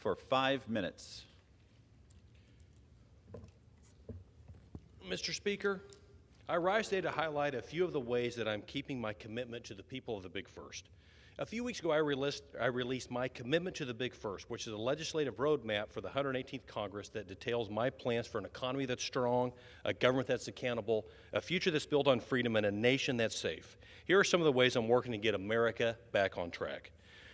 for 5 minutes. Mr. Speaker, I rise today to highlight a few of the ways that I'm keeping my commitment to the people of the Big First. A few weeks ago, I released my Commitment to the Big First, which is a legislative roadmap for the 118th Congress that details my plans for an economy that's strong, a government that's accountable, a future that's built on freedom, and a nation that's safe. Here are some of the ways I'm working to get America back on track.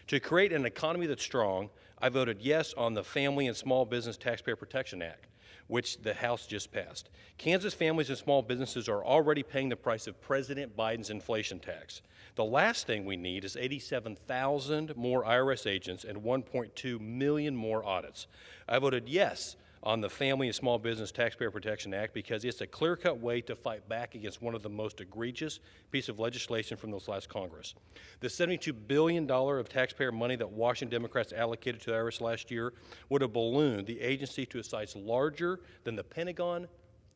To create an economy that's strong, I voted yes on the Family and Small Business Taxpayer Protection Act, which the House just passed. Kansas families and small businesses are already paying the price of President Biden's inflation tax. The last thing we need is 87,000 more IRS agents and 1.2 million more audits. I voted yes on the Family and Small Business Taxpayer Protection Act because it's a clear-cut way to fight back against one of the most egregious pieces of legislation from this last Congress. The $72 billion of taxpayer money that Washington Democrats allocated to the IRS last year would have ballooned the agency to a size larger than the Pentagon,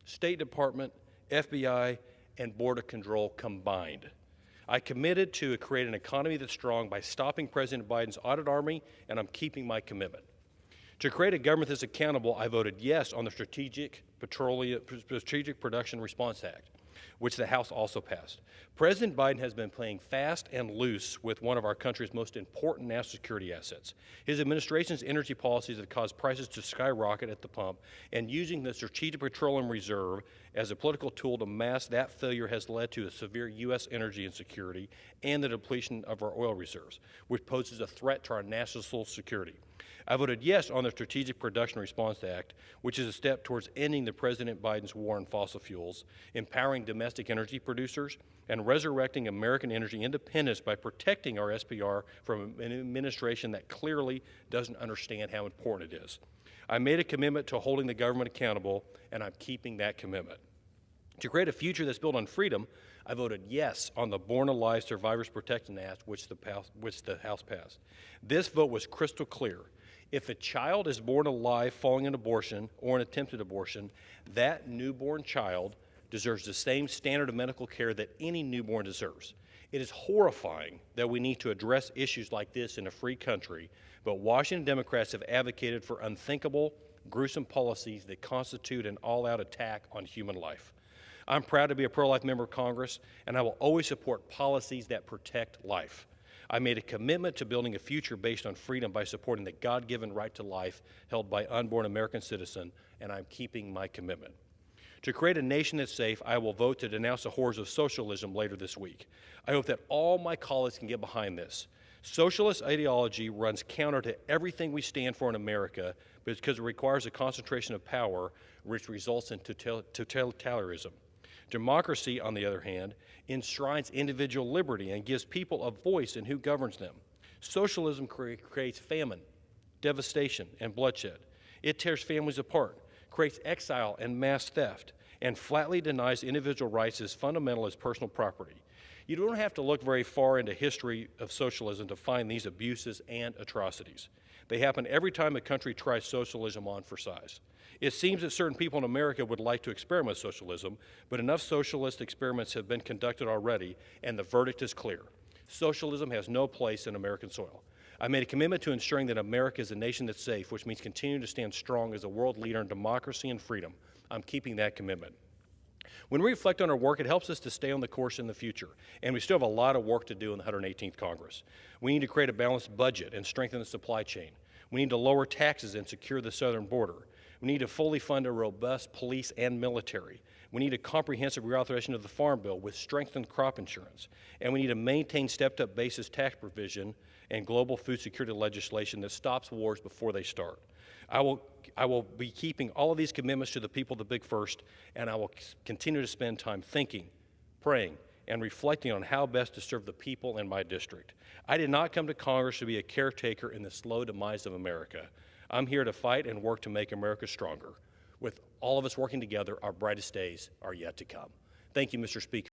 State Department, FBI, and Border Control combined. I committed to create an economy that's strong by stopping President Biden's audit army, and I'm keeping my commitment. To create a government that's accountable, I voted yes on the Strategic Production Response Act, which the House also passed. President Biden has been playing fast and loose with one of our country's most important national security assets. His administration's energy policies have caused prices to skyrocket at the pump, and using the Strategic Petroleum Reserve as a political tool to mask that failure has led to a severe U.S. energy insecurity and the depletion of our oil reserves, which poses a threat to our national security. I voted yes on the Strategic Production Response Act, which is a step towards ending the President Biden's war on fossil fuels, empowering domestic energy producers, and resurrecting American energy independence by protecting our SPR from an administration that clearly doesn't understand how important it is. I made a commitment to holding the government accountable, and I'm keeping that commitment. To create a future that's built on freedom, I voted yes on the Born Alive Survivors Protection Act, which the House passed. This vote was crystal clear. If a child is born alive following an abortion or an attempted abortion, that newborn child deserves the same standard of medical care that any newborn deserves. It is horrifying that we need to address issues like this in a free country, but Washington Democrats have advocated for unthinkable, gruesome policies that constitute an all-out attack on human life. I'm proud to be a pro-life member of Congress, and I will always support policies that protect life. I made a commitment to building a future based on freedom by supporting the God-given right to life held by unborn American citizens, and I'm keeping my commitment. To create a nation that's safe, I will vote to denounce the horrors of socialism later this week. I hope that all my colleagues can get behind this. Socialist ideology runs counter to everything we stand for in America because it requires a concentration of power, which results in totalitarianism. Democracy, on the other hand, enshrines individual liberty and gives people a voice in who governs them. Socialism creates famine, devastation, and bloodshed. It tears families apart, creates exile and mass theft, and flatly denies individual rights as fundamental as personal property. You don't have to look very far into history of socialism to find these abuses and atrocities. They happen every time a country tries socialism on for size. It seems that certain people in America would like to experiment with socialism, but enough socialist experiments have been conducted already, and the verdict is clear. Socialism has no place in American soil. I made a commitment to ensuring that America is a nation that's safe, which means continuing to stand strong as a world leader in democracy and freedom. I'm keeping that commitment. When we reflect on our work, it helps us to stay on the course in the future, and we still have a lot of work to do in the 118th Congress. We need to create a balanced budget and strengthen the supply chain. We need to lower taxes and secure the southern border. We need to fully fund a robust police and military. We need a comprehensive reauthorization of the Farm Bill with strengthened crop insurance. And we need to maintain stepped-up basis tax provision and global food security legislation that stops wars before they start. I will be keeping all of these commitments to the people of the Big First, and I will continue to spend time thinking, praying, and reflecting on how best to serve the people in my district. I did not come to Congress to be a caretaker in the slow demise of America. I'm here to fight and work to make America stronger. With all of us working together, our brightest days are yet to come. Thank you, Mr. Speaker.